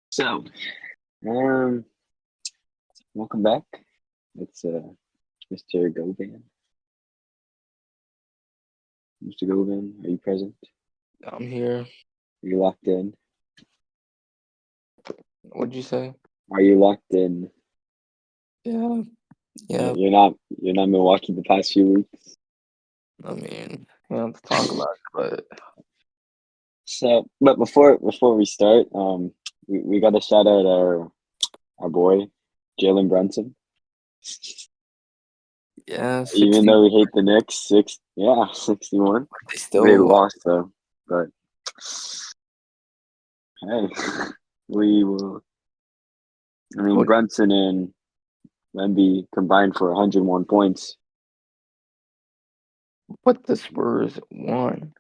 So, um, welcome back. It's Mr. Govan. Mr. Govan, are you present? I'm here. Are you locked in? What'd you say? Are you locked in? Yeah, yeah. You're not Milwaukee the past few weeks. I mean, you don't have to talk about it, but But before we start, we got to shout out our boy, Jalen Brunson. yeah, Even 60. though we hate the Knicks, 61. They They still lost though, but hey, we will. I mean, what? Brunson and Wemby combined for 101 points. What the Spurs won.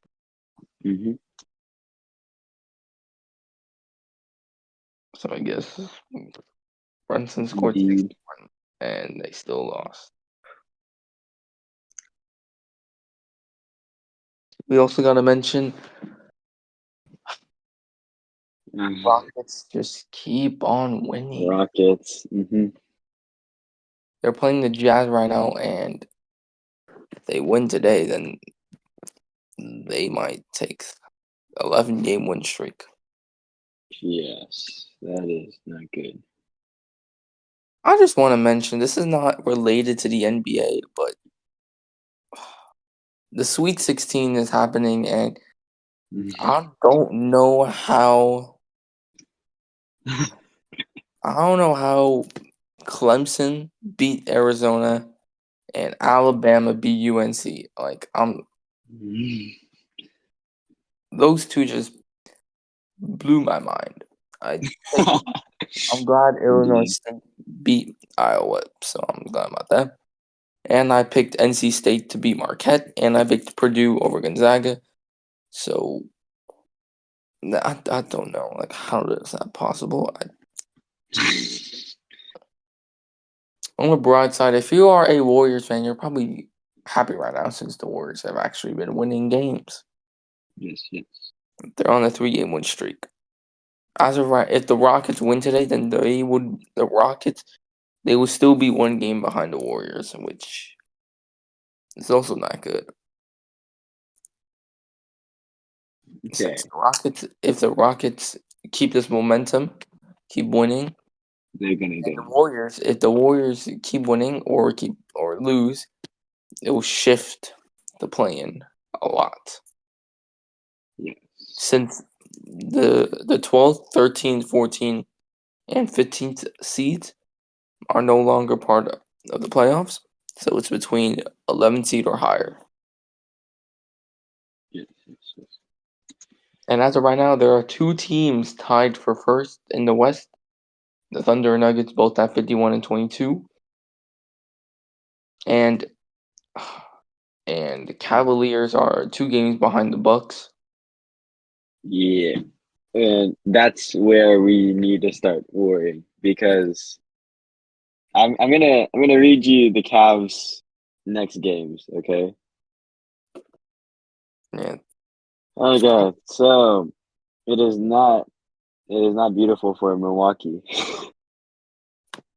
Hmm. So I guess Brunson scored Indeed. 61, and they still lost. We also got to mention Rockets just keep on winning. Rockets. They're playing the Jazz right now, and if they win today, then they might take 11-game win streak. Yes, that is not good. I just want to mention this is not related to the NBA, but the Sweet 16 is happening, and I don't know how. I don't know how Clemson beat Arizona and Alabama beat UNC. Like those two just blew my mind. I picked. I'm glad Illinois Indeed. State beat Iowa, so I'm glad about that. And I picked NC State to beat Marquette, and I picked Purdue over Gonzaga. So I don't know, like how is that possible? On the broad side, if you are a Warriors fan, you're probably happy right now since the Warriors have actually been winning games. Yes, yes. They're on a 3-game win streak. As of right, if the Rockets win today, then they would still be 1 game behind the Warriors, which is also not good. Okay, If the Rockets keep this momentum, keep winning, they're gonna and go. if the Warriors keep winning or lose, it will shift the play-in a lot. Yes. Since the 12th, 13th, 14th, and 15th seeds are no longer part of the playoffs, so it's between 11 seed or higher. Yes, yes, yes. And as of right now, there are two teams tied for first in the West. The Thunder and Nuggets both at 51 and 22, and the Cavaliers are 2 games behind the Bucks. Yeah, and that's where we need to start worrying because I'm gonna read you the Cavs next games, okay? Yeah. Okay, so it is not beautiful for Milwaukee.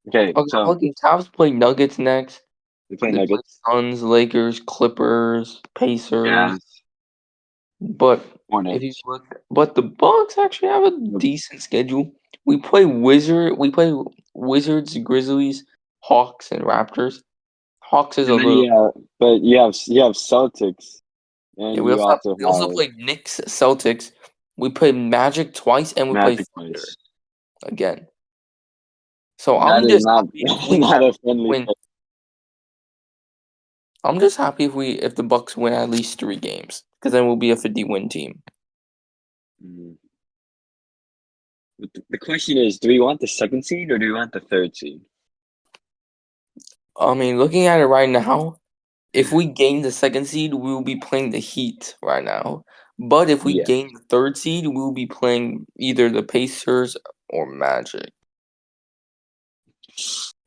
Okay, so Okay, Cavs play Nuggets next. they play They play Nuggets, Suns, Lakers, Clippers, Pacers. Jazz, But if you Hornets. look, but the Bucks actually have a decent schedule. We play Wizards, Grizzlies, Hawks, and Raptors. Hawks is a And then little. you have Celtics, Yeah, and you also we also have play Knicks, Celtics. We play Magic twice, and we play Magic Thunder twice. again. So That is not not a friendly win. place. I'm just happy if the Bucks win at least 3 games, because then we'll be a 50-win team. Mm. But the question is, do we want the second seed or do we want the third seed? I mean, looking at it right now, if we gain the second seed, we will be playing the Heat right now. But if we Yeah, gain the third seed, we will be playing either the Pacers or Magic.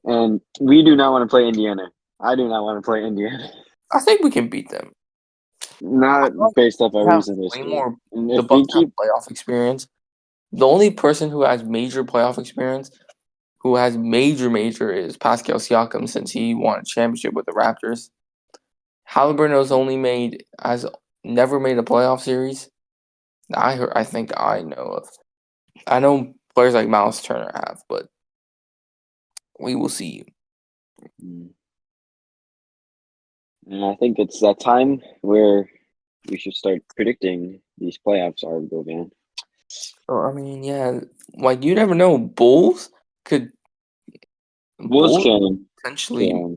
and we do not want to play Indiana. I do not want to play Indiana. I think we can beat them. I Not feel like based off our we have recent way history. more. And The if we Bucks have keep playoff experience. The only person who has major playoff experience, who has major, is Pascal Siakam since he won a championship with the Raptors. Halliburton has never made a playoff series. I think I know of. I know players like Miles Turner have, but we will see. Mm. And I think it's that time where we should start predicting these playoffs, Argo man. I mean, yeah, like you never know. Could Bulls Bulls potentially. can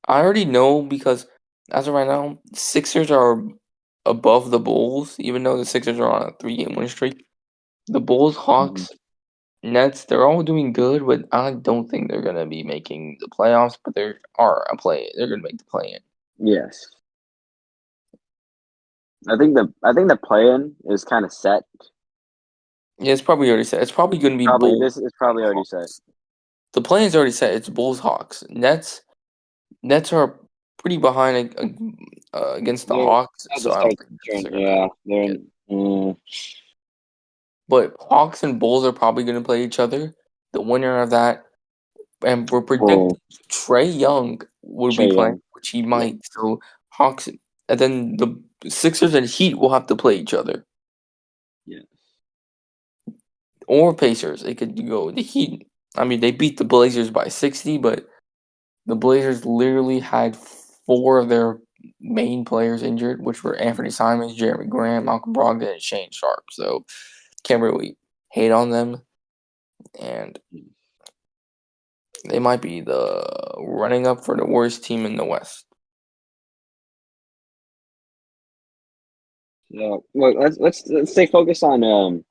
I already know because as of right now, Sixers are above the Bulls, even though the Sixers are on a 3-game win streak. The Bulls, mhm. Hawks, Nets, they're all doing good, but I don't think they're gonna be making the playoffs. But they are a play. They're gonna make the play in. Yes. I think the play-in is kind of set. Yeah, it's probably already set. It's probably gonna be Probably Bulls this is probably and already set. Hawks. The play is already set. It's Bulls, Hawks, Nets are pretty behind against the They're Hawks, about to so I don't start think to Nets turn. are gonna Yeah, they're get. in. But Hawks and Bulls are probably gonna play each other. The winner of that, and we're Oh, predicting Trey Young would be Trey playing, Young. which he Yeah, might. So Hawks, and then the Sixers and Heat will have to play each other, yeah. or Pacers. It could go the Heat. I mean, they beat the Blazers by 60, but the Blazers literally had four of their main players injured, which were Anthony Simons, Jeremy Grant, Malcolm Brogdon, and Shane Sharp. So can't really hate on them, and they might be the running up for the worst team in the West. So well, let's stay focused on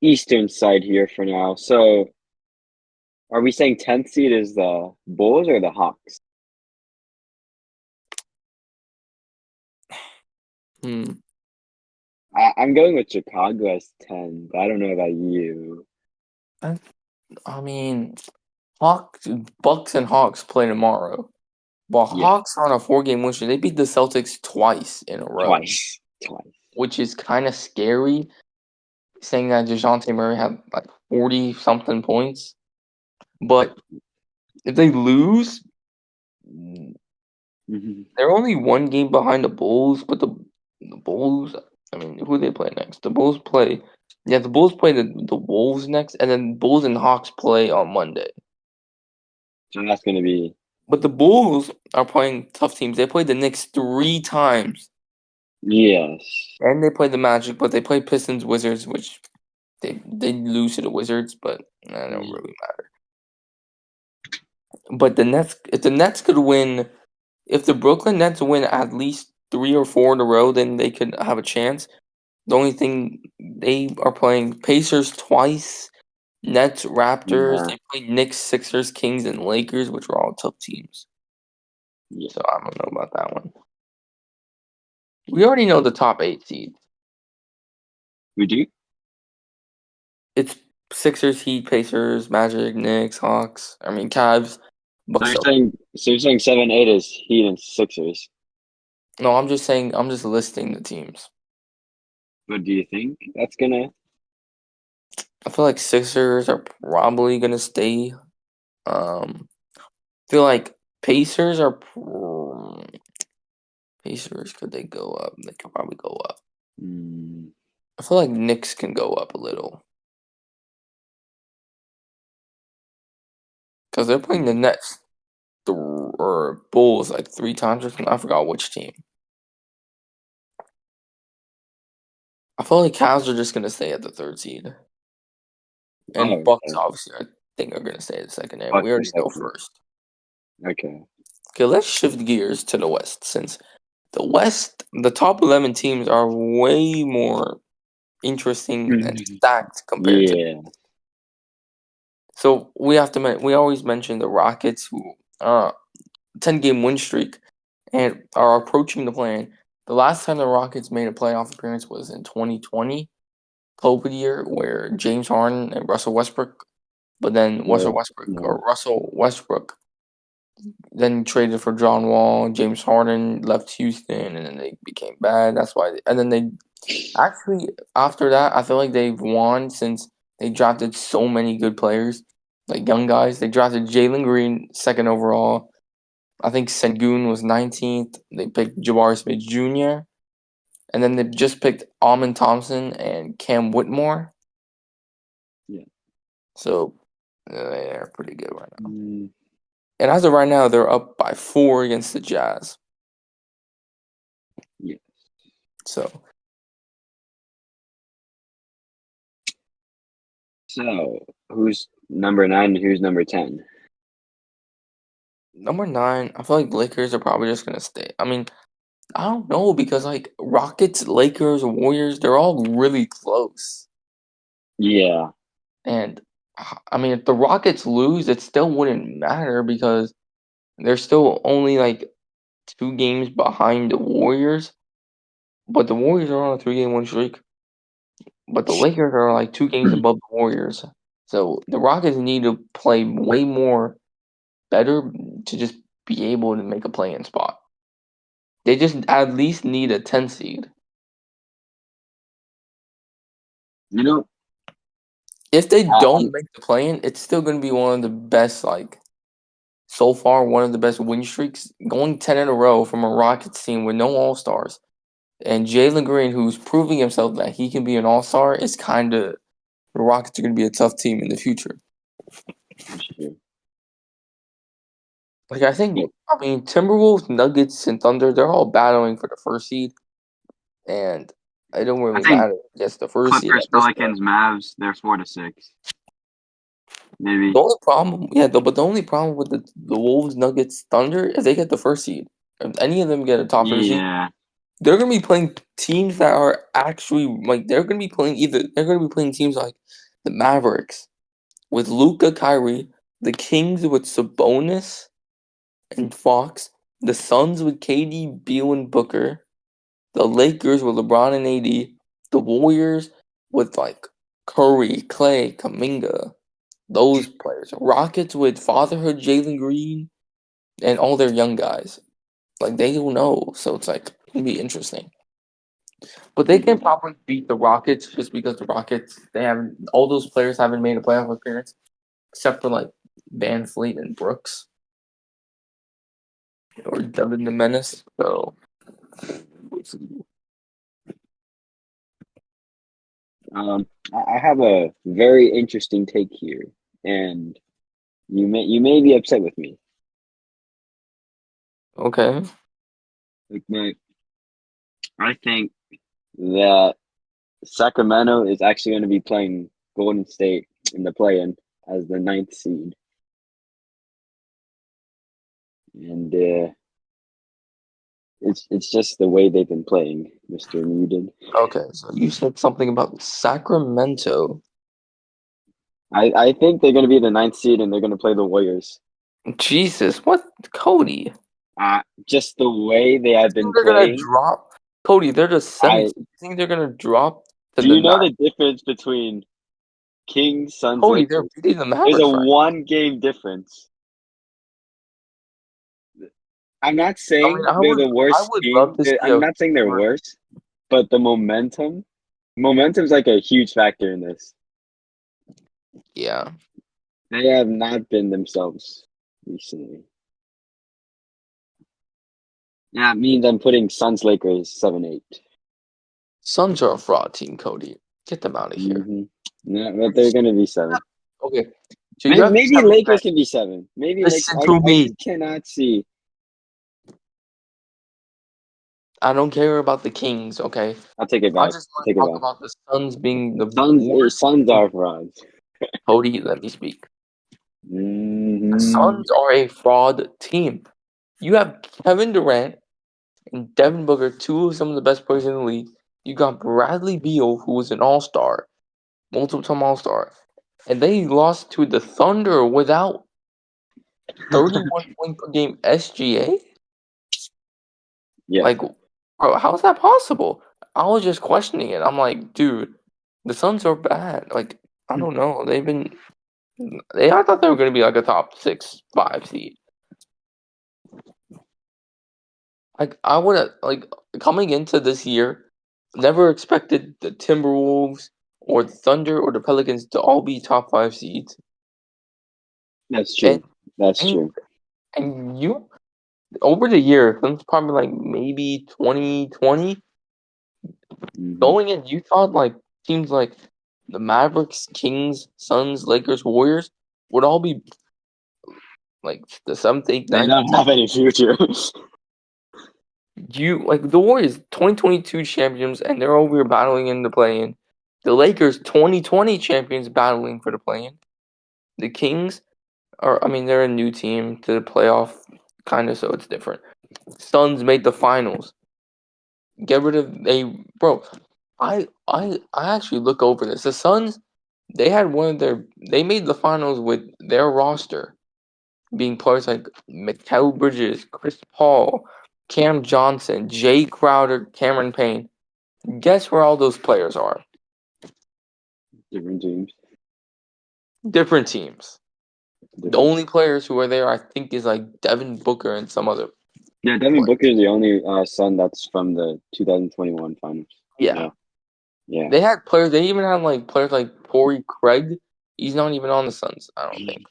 Eastern side here for now. So are we saying 10th seed is the Bulls or the Hawks? Hmm. I'm going with Chicago as 10, but I don't know about you. I, I mean, Hawks, Bucks, and Hawks play tomorrow. While Yeah, Hawks are on a 4-game win streak, they beat the Celtics twice in a row, twice, twice. which is kind of scary. Saying that DeJounte Murray had like 40 something points, but if they lose, Mhm. they're only 1 game behind the Bulls. But the Bulls, I mean, who they play next? The Bulls play the Wolves next, and then Bulls and Hawks play on Monday. So that's going to be But the Bulls are playing tough teams. They played the Knicks 3 times, yes. and they played the Magic, but they played Pistons, Wizards, which they lose to the Wizards, but that don't Yeah. really matter. But if the Nets could win, if the Brooklyn Nets win at least 3 or 4 in a row, then they could have a chance. The only thing they are playing Pacers twice, Nets, Raptors. Yeah. They play Knicks, Sixers, Kings, and Lakers, which are all tough teams. Yeah. So I don't know about that one. We already know the top 8 seeds. We do? It's Sixers, Heat, Pacers, Magic, Knicks, Hawks. I mean Cavs, So Bucks. you're saying 7, 8 is Heat and Sixers. No, I'm just saying. I'm just listing the teams. But do you think that's gonna I feel like Sixers are probably gonna stay. I feel like Pacers. Could they go up? They could probably go up. mm, I feel like Knicks can go up a little because they're playing the Nets or Bulls like 3 times or something. I forgot which team. I feel like Cavs are just gonna stay at the 3rd seed, and oh, Bucks okay. obviously I think are gonna stay at the second. And we Bucks are already know second. first. Okay. Okay, let's shift gears to the West since the West, the top 11 teams are way more interesting and stacked compared to. Yeah. So we always mention the Rockets who are 10-game win streak and are approaching the plan. The last time the Rockets made a playoff appearance was in 2020, COVID year, where James Harden and Russell Westbrook, but then Yeah. Yeah. Russell Westbrook then traded for John Wall. James Harden left Houston, and then they became bad. That's why, and then they Actually, after that, I feel like they've won since they drafted so many good players, like young guys. They drafted Jalen Green second overall. I think Sengun was 19th. They picked Jabari Smith Jr. And then they just picked Almond Thompson and Cam Whitmore. Yeah. So they're pretty good right now. Mm, And as of right now, they're up by 4 against the Jazz. yeah. So So who's number 9 and who's number 10? number 9, I feel like Lakers are probably just gonna stay. I mean, I don't know because like Rockets, Lakers, Warriors, they're all really close. Yeah. And I mean, if the Rockets lose, it still wouldn't matter because they're still only like 2 games behind the Warriors. But the Warriors are on a 3-game win streak. But the Lakers are like 2 games above the Warriors. So the Rockets need to play way more better to just be able to make a play-in spot. They just at least need a 10 seed. You know, If they don't I'm make the play-in, it's still going to be one of the best, like, so far, one of the best win streaks. Going 10 in a row from a Rockets team with no All-Stars. And Jalen Green, who's proving himself that he can be an All-Star, is kind of the Rockets are going to be a tough team in the future. sure. Like I mean, Timberwolves, Nuggets, and Thunder, they're all battling for the first seed, and it don't I really think matter against the first seed Clippers, at this point. Pelicans, Mavs, they're 4-6. The Maybe. only problem, but the only problem with the Wolves, Nuggets, Thunder is they get the first seed. If any of them get a top 3 seed, Yeah. they're gonna be playing teams that are actually like they're gonna be playing teams like the Mavericks with Luca, Kyrie, the Kings with Sabonis and Fox, the Suns with KD, Beal, and Booker, the Lakers with LeBron and AD, the Warriors with like Curry, Clay, Kaminga, those players, Rockets with Fatherhood, Jalen Green, and all their young guys. Like they don't know, so it's like it'll be interesting. But they can Yeah. probably beat the Rockets just because the Rockets they haven't all those players haven't made a playoff appearance except for like Van Fleet and Brooks or Devin the Menace. So I have a very interesting take here, and you may be upset with me. okay, Like I think that Sacramento is actually going to be playing Golden State in the play-in as the 9th seed, and it's just the way they've been playing, Mr. Muted. okay. So you said something about Sacramento. I think they're going to be the 9th seed, and they're going to play the Warriors. Jesus, what, Cody? Just the way they have Think been they're gonna playing. drop? Cody, they're the seventh. I You think they're gonna drop to Do the you know ninth? the difference between Kings, Suns, Cody, they're Lakers? beating the There's a Mavericks right one game difference. I'm not now. I mean, saying they're the I worst would love team. to see I'm a not saying they're Clipper. worse, but momentum's like a huge factor in this. Yeah, They have not been themselves recently. Yeah, it means I'm putting Suns Lakers 7-8. Suns are a fraud team. Cody, get them out of here. Mm-hmm. Yeah, but they're gonna be 7. Okay, so you Maybe, have maybe seven Lakers men. can be 7. Maybe Lakers. Listen I to I me. just cannot see. I don't care about the Kings. Okay, I'll take it I back. just I'll want take to it talk back. about the Suns being the worst Suns team. are frauds. Cody, let me speak. The Hmm. Suns are a fraud team. You have Kevin Durant and Devin Booker, two of some of the best players in the league. You got Bradley Beal, who was an all-star, multiple-time all-star. And they lost to the Thunder without 31 point per game SGA? Yeah. Like, bro, how is that possible? I was just questioning it. I'm like, dude, the Suns are bad. Like, I don't know. I thought they were gonna be like a top 6, 5 seed. Like I would have like coming into this year, Never expected the Timberwolves or the Thunder or the Pelicans to all be top 5 seeds. That's And true. That's and true. and you over the year, since probably like maybe 2020, Hmm. going in, you thought like teams like the Mavericks, Kings, Suns, Lakers, Warriors would all be like the 7th, 8th, They 9th, don't 10th. have any future. You like the Warriors 2022 champions and they're over here battling in the play-in. The Lakers 2020 champions battling for the play-in. The Kings are, I mean, they're a new team to the playoff, kind of, so it's different. Suns made the finals. Get rid of bro. I actually look over this. The Suns, they made the finals with their roster being players like Mikal Bridges, Chris Paul, Cam Johnson, Jay Crowder, Cameron Payne. Guess where all those players are? Different teams. Different teams. The Different. only players who are there, I think, is like Devin Booker and some other Yeah, Devin players. Booker is the only son that's from the 2021 finals. Yeah, Yeah. Yeah. they had players. They even had like players like Torrey Craig. He's not even on the Suns, I don't think.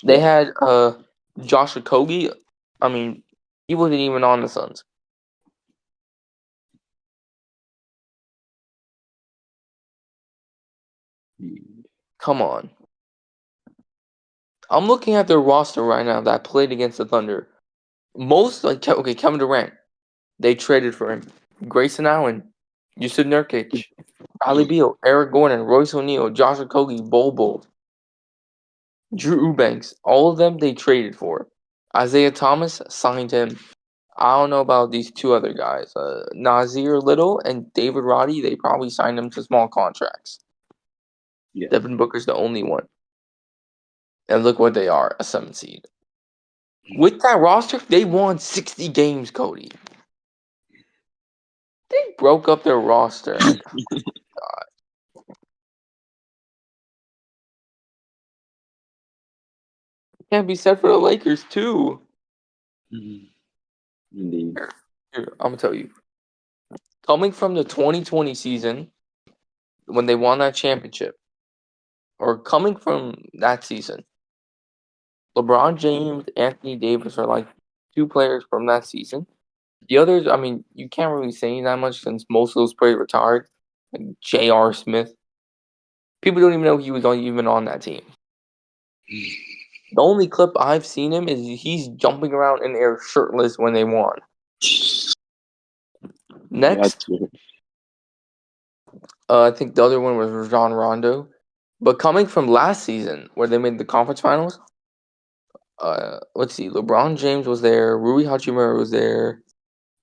They Yeah. had Josh Okogie. I mean, he wasn't even on the Suns. Come on. I'm looking at their roster right now that played against the Thunder. Most like okay, Kevin Durant. They traded for him. Grayson Allen, Yusuf Nurkic, Ali Beal, Eric Gordon, Royce O'Neal, Josh Okogie, Bol, Drew Eubanks. All of them they traded for. Isaiah Thomas signed him. I don't know about these two other guys. Nazir Little and David Roddy, they probably signed them to small contracts. Yeah. Devin Booker's the only one. And look what they are, a 7th seed. With that roster, they won 60 games, Cody. They broke up their roster and can't be said for the Lakers too. Indeed. Here, I'm gonna tell you. Coming from the 2020 season when they won that championship, or coming from that season, LeBron James, Anthony Davis are like 2 players from that season. The others, I mean, you can't really say that much since most of those players retired. Like J.R. Smith. People don't even know he was even on that team. The only clip I've seen him is he's jumping around in the air shirtless when they won. Next, That's true. I think the other one was Rajon Rondo. But coming from last season, where they made the conference finals, let's see, LeBron James was there, Rui Hachimura was there.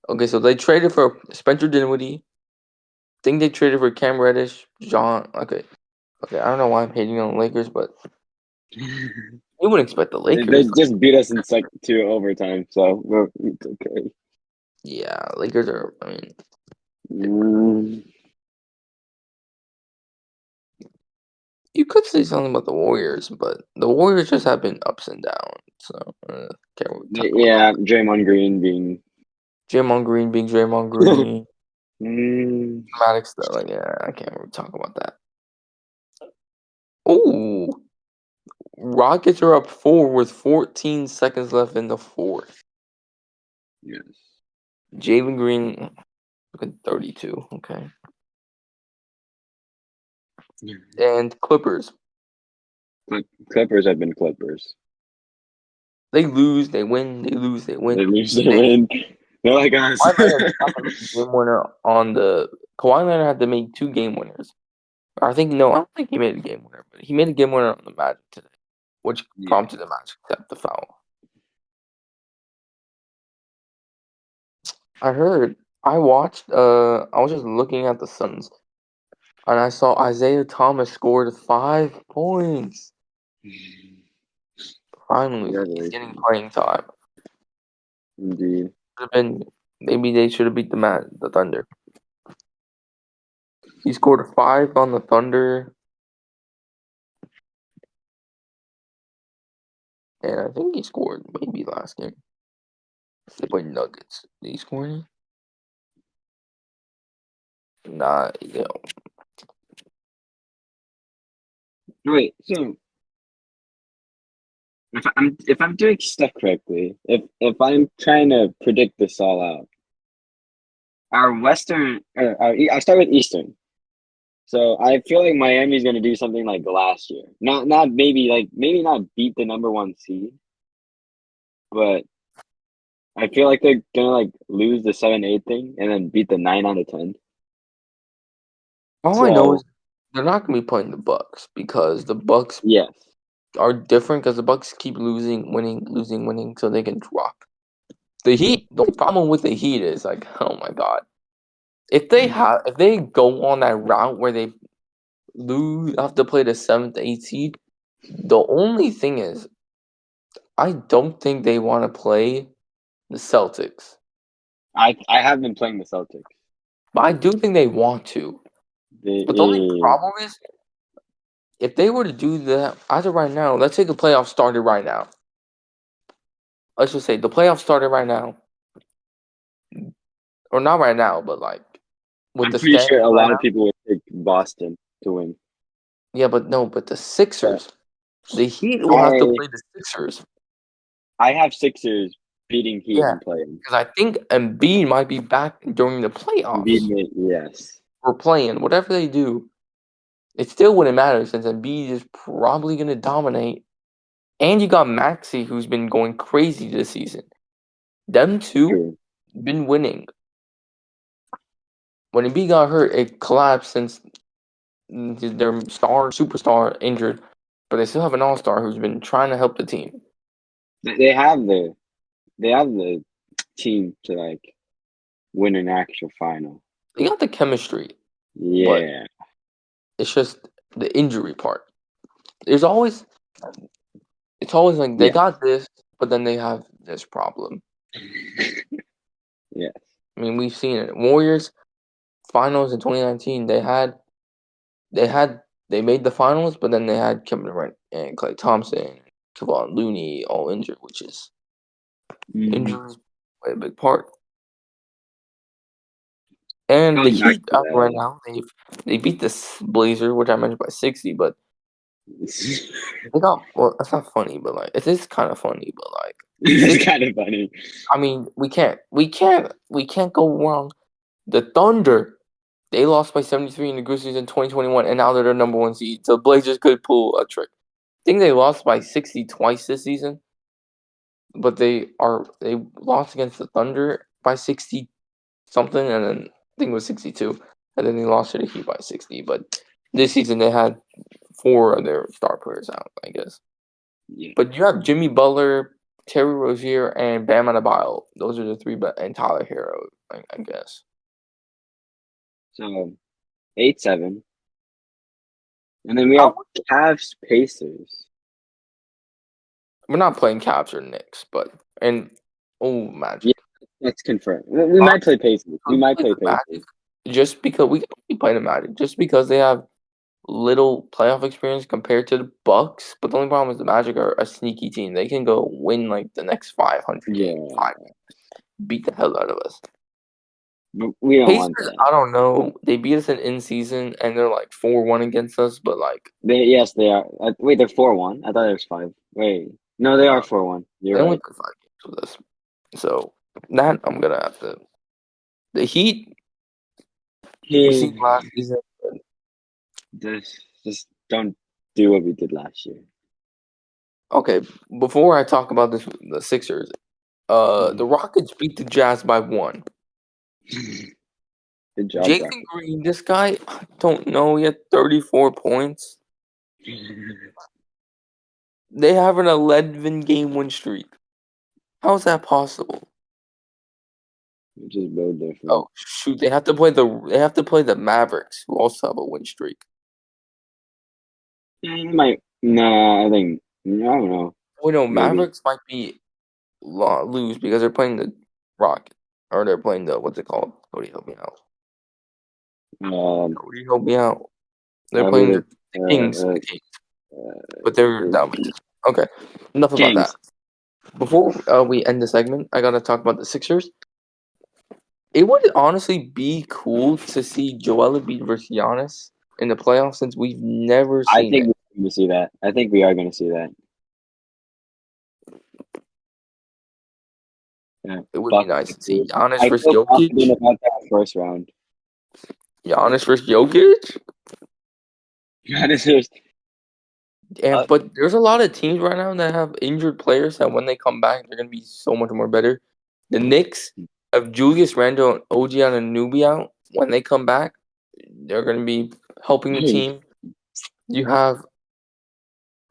Okay, so they traded for Spencer Dinwiddie. I think they traded for Cam Reddish, John. Okay, I don't know why I'm hating on the Lakers, but you wouldn't expect the They Lakers. just beat us in sec two overtime, so it's okay. Yeah, Lakers are. I mean, Mm, you could say something about the Warriors, but the Warriors just have been ups and downs. So can't really talk about that. yeah, Draymond Green being. Draymond Green being Draymond Green, Mm, dramatic stuff. Like, yeah, I can't really talk about that. Oh, Rockets are up 4 with 14 seconds left in the fourth. yes. Jalen Green, look at 32. Okay, and Clippers. Clippers have been Clippers. They lose, they win. They lose, they win. They lose, they And win. They're like us. Kawhi Leonard did not make a game winner on the. Kawhi Leonard had to make 2 game winners. Or I think no, I don't think he made a game winner, but he made a game winner on the Magic today, which Yeah. prompted the Magic to accept the foul. I heard. I watched. I was just looking at the Suns, and I saw Isaiah Thomas scored 5 points. Finally, he's getting Congratulations. playing time. Indeed. Should have been. Maybe they should have beat the Thunder. He scored a 5 on the Thunder, and I think he scored maybe last game. They played Nuggets. Did he score any? Not you know. Wait, so if I'm doing stuff correctly, if I'm trying to predict this all out, our Western I'll start with Eastern. So I feel like Miami's gonna do something like last year. Not maybe not beat the number one seed, but I feel like they're gonna like lose the 7-8 thing and then beat the 9 out of 10. All I know is So they're not gonna be playing the Bucks because the Bucks yes, are different because the Bucks keep losing, winning, losing, winning, so they can drop. The Heat, the problem with the Heat is like, oh my god, if they go on that route where they lose have to play the 7th, 8th seed, the only thing is I don't think they want to play the Celtics, I have been playing the Celtics. but I do think they want to. But the only The problem is if they were to do that, as of right now, let's say the playoffs started right now. Let's just say the playoffs started right now, or not right now, but like with I'm the pretty sure standings a right lot of now. people would pick Boston to win. Yeah, but no, but the But Sixers, the Heat will have to I play the Sixers. I have Sixers beating Heat Yeah, and playing. because I think Embiid might be back during the playoffs Beating it, yes. or playing. Whatever they do, it still wouldn't matter since Embiid is probably going to dominate. And you got Maxi, who's been going crazy this season. Them two True. been winning. When Embiid got hurt, it collapsed since their superstar injured. But they still have an all-star who's been trying to help the team. They have the team to like win an actual final. They got the chemistry, but Yeah. it's just the injury part. There's always It's always like they Yeah. got this, but then they have this problem. Yeah. I mean, we've seen it. Warriors finals in 2019. They made the finals, but then they had Kevin Durant and Klay Thompson, Kevon Looney all injured, which is Hmm. injuries play a big part. And the Going back Heat to right now they beat the Blazer, which I mentioned by 60, but that. they got well. That's not funny, but like it is kind of funny, but like the It's six. kind of funny. I mean, we can't go wrong. The Thunder, they lost by 73 in the Grizzlies in 2021, and now they're the number one seed. So Blazers could pull a trick. I think they lost by 60 twice this season, but they lost against the Thunder by 60 something, and then I think it was 62, and then they lost to the Heat by 60. But this season they had four of their star players out, I guess. Yeah. But you have Jimmy Butler, Terry Rozier, and Bam Adebayo. Those are the three, and Tyler Hero, I guess. So 8-7. And then we have How Cavs Pacers. We're not playing Cavs or Knicks, but and oh Yeah, Magic. that's confirmed. We Uh, might play Pacers. We we might play play the Pacers. Magic just because we can only play the Magic just because they have little playoff experience compared to the Bucks. But the only problem is the Magic are a sneaky team. They can go win like the next 500 games, Yeah. beat the hell out of us. But we don't Pacers, want that. I don't know. They beat us in season and they're like 4-1 against us, but like Yes, they are. Wait, they're 4-1. I thought it was 5. Wait. No, they are no, 4-1. You're they only right. played 5 games with us. So that I'm gonna have to. The Heat we Yeah. seen last season. Just don't do what we did last year. Okay, before I talk about the Sixers, the Rockets beat the Jazz by 1. Good job, Jalen Rocket. Green, this guy, I don't know, he had 34 points. They have an 11-game win streak. How is that possible? Which is no different. Oh shoot, they have to play the Mavericks, who also have a win streak. Yeah, you might. Nah, I think. I don't know. Oh no, Maybe. Mavericks might be lose because they're playing the Rocket, or they're playing the what's it called? Cody, help me out. Um, Cody, help me out. They're who playing they? the Kings. Uh, The Kings. But they're the down by 2. Okay, enough about that. Kings. Before we end the segment, I gotta talk about the Sixers. It would honestly be cool to see Joel Embiid versus Giannis in the playoffs since we've never I seen think it. we're going to see that. I think we are going to see that. Yeah, It would be Bucks. nice to see Giannis I versus feel confident Jokic. about that first round. Giannis versus Jokic. Giannis is, uh, But there's a lot of teams right now that have injured players that when they come back, they're gonna be so much more better. The Knicks have Julius Randle and OG Anunoby out. When they come back, they're gonna be helping the hey, team. You have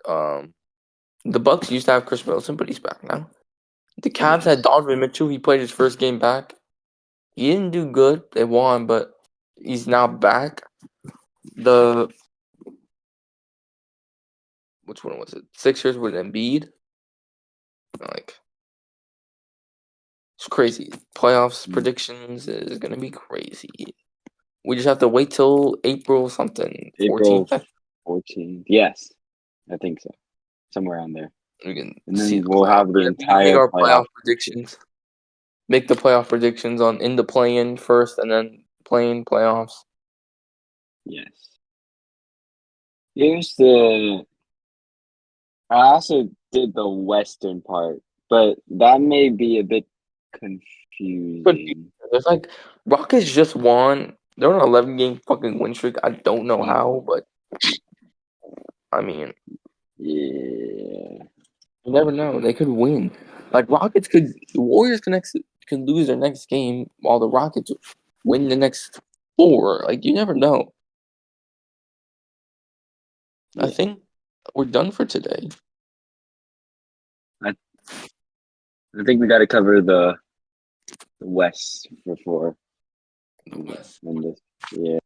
um the Bucks used to have Chris Middleton, but he's back now. The Cavs had yes. Donovan Mitchell. He played his first game back. He didn't do good. They won, but he's now back. The which one was it? Sixers with Embiid. Like it's crazy. Playoffs predictions is gonna be crazy. We just have to wait till April something April 14th. 14th. Yes, I think so. Somewhere around there. We can And see then the we'll playoff. have the We can make entire our playoff playoff picture. predictions. Make the playoff predictions on in the play-in first, and then play-in playoffs. Yes. Here's the. I also did the Western part, but that may be a bit But confusing. there's like Rockets just won. They're on an 11-game fucking win streak. I don't know Uh, how, but I mean, yeah. you never know. They could win. Like Rockets could, the Warriors could lose their next game while the Rockets win the next four. Like you never know. I Yeah. think we're done for today. I, I think we got to cover the West before. And this. Yeah.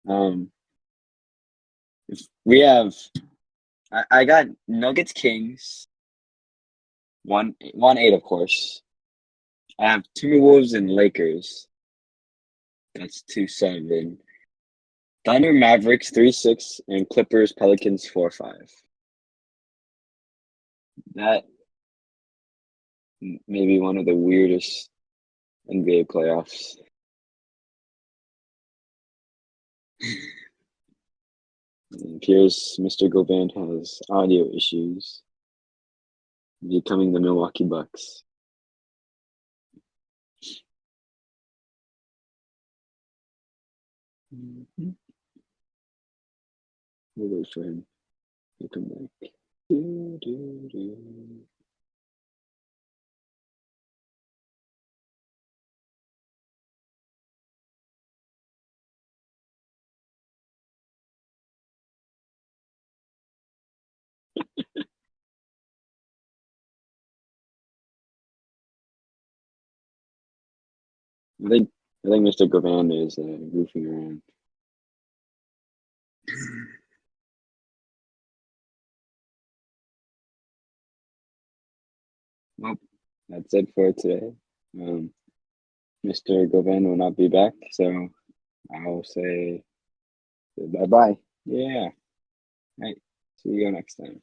Um, we have. I got Nuggets Kings 1-8 of course. I have Timberwolves and Lakers. That's 2-7. Thunder Mavericks 3-6 and Clippers Pelicans 4-5. That may be one of the weirdest NBA playoffs. It appears Mr. Govan has audio issues, becoming the Milwaukee Bucks. Mm-hmm. We'll wait for him to come back. Do, do, do. I think I think Mr. Govan is goofing around. Well, that's it for today. Um, Mr. Govan will not be back, so I'll say bye bye. Yeah. Right. See you next time.